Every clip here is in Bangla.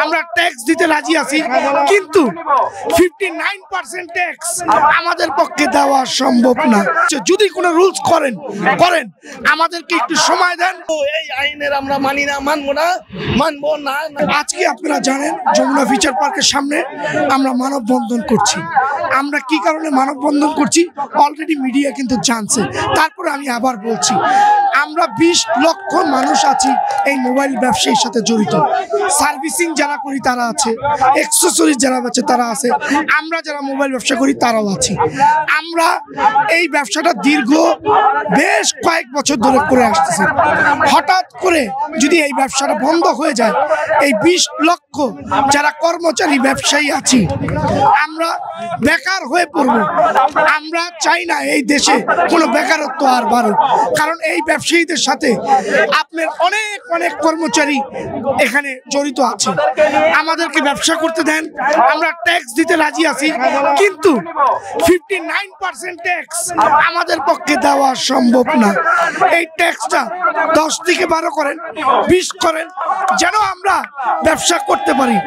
আমরা ট্যাক্স দিতে রাজি আছি, কিন্তু 59% ট্যাক্স আমাদের পক্ষে দেওয়া সম্ভব না। যদি কোনো রুলস করেন আমাদেরকে একটু সময় দেন। এই আইনের আমরা মানি না, মানবো না। আজকে আপনারা জানেন যমুনা ফিচার পার্কের সামনে আমরা মানববন্ধন করছি। আমরা কি কারণে মানববন্ধন করছি অলরেডি মিডিয়া কিন্তু জানছে। তারপরে আমি আবার বলছি, আমরা 20 লক্ষ মানুষ আছি এই মোবাইল ব্যবসার সাথে জড়িত। সার্ভিসিং যারা করি তারা আছে, অ্যাক্সেসরিজ যারা আছে তারা আছে, আমরা যারা মোবাইল ব্যবসা করি তারাও আছি। আমরা এই ব্যবসাটা দীর্ঘ বেশ কয়েক বছর ধরে করে আসতেছি। হঠাৎ করে যদি এই ব্যবসাটা বন্ধ হয়ে যায়, এই 20 লক্ষ যারা কর্মচারী ব্যবসায়ী আছি আমরা বেকার হয়ে পড়ব। আমরা চাই না এই দেশে কোনো বেকারত্ব আর বাড়ুক, কারণ এই ব্যবসায়ীদের সাথে আপনার অনেক অনেক কর্মচারী এখানে জড়িত আছে। আমাদেরকে ব্যবসা করতে দেন, আমরা ট্যাক্স দিতে রাজি আছি, কিন্তু 59% ট্যাক্স আমাদের পক্ষে দেওয়া সম্ভব না। এই ট্যাক্সটা 10 থেকে 12 করেন, 20 করেন, যেন আমরা ব্যবসা করতে পারি।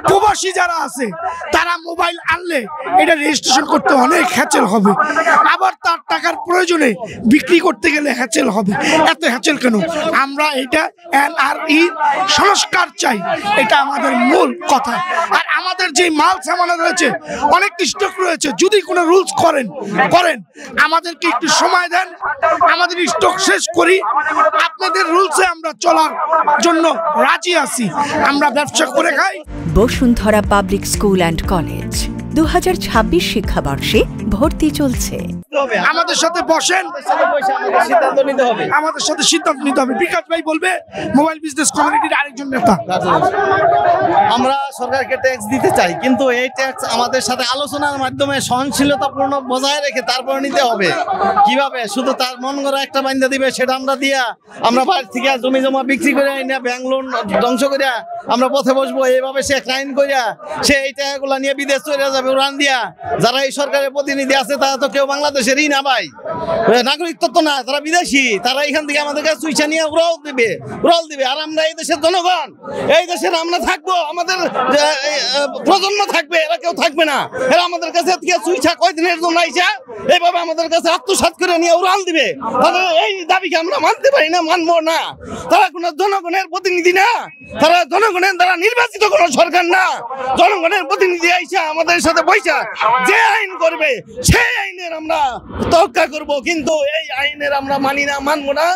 প্রবাসী যারা আছে তারা মোবাইল আনলে এটা রেজিস্ট্রেশন করতে অনেক হ্যাচেল হবে, আবার তার টাকার প্রয়োজনে বিক্রি করতে গেলে হ্যাচেল হবে। এত হ্যাচেল কেন? আমরা এটা এনআরই সংস্কার চাই, এটা আমাদের মূল কথা। আর আমাদের যে মাল সামানা রয়েছে, অনেক স্টক রয়েছে, যদি কোনো রুলস করেন আমাদেরকে একটু সময় দেন, আমাদের স্টক শেষ করি। আপনাদের রুলসে আমরা চলার জন্য রাজি আছি, আমরা ব্যবসা করে খাই। Bashundhara public school and college 2026 শিক্ষাবর্ষে ভর্তি চলছে। আমাদের সাথে বসেন, সিদ্ধান্ত নিতে হবে, আমাদের সাথে সিদ্ধান্ত নিতে হবে। বিকাশ ভাই বলবে, মোবাইল বিজনেস কমিউনিটির আরেকজন নেতা। আমরা সরকারকে ট্যাক্স দিতে চাই, কিন্তু এই ট্যাক্স আমাদের সাথে আলোচনার মাধ্যমে সহনশীলতাপূর্ণ বজায় রেখে তারপর নিতে হবে। কিভাবে? শুধু তার মন করা একটা বান্ধা দিবে, সেটা আমরা দিয়া আমরা বাইরে থেকে জমি জমা বিক্রি করে আইনা ব্যাংক লোন ধ্বংস করিয়া আমরা পথে বসবো। এইভাবে সে ক্রাইম করিয়া সে এই টাকাগুলো নিয়ে বিদেশ চলে যাবে উড়ান দিয়া। যারা এই সরকারের প্রতিনিধি আছে তারা তো কেউ বাংলাদেশেরই না ভাই, নাগরিকত্ব তো না, তারা বিদেশি। তারা এখান থেকে আমাদের কাছে চুইছা নিয়ে উড়াল দিবে। আর আমরা এই দেশের জনগণ, এই দেশের আমরা থাকবো, আমাদের প্রজন্ম থাকবে, এরা কেউ থাকবে না। এরা আমাদের কাছে চুইছা কয়দিনের জন্য আইসা এইভাবে আমাদের কাছে আত্মসাৎ করে নিয়ে উড়াল দিবে। তাদের এই দাবিকে আমরা মানতে পারি না, মানবো না। তারা কোনো জনগণের প্রতিনিধি না, তারা জনগণের দ্বারা নির্বাচিত কোনো সরকার না। জনগণের প্রতিনিধি আইসা আমাদের সাথে বৈশা যে আইন করবে সেই আইনের আমরা তোয়াক্কা করব, কিন্তু এই আইনের আমরা মানি না, মানবো না।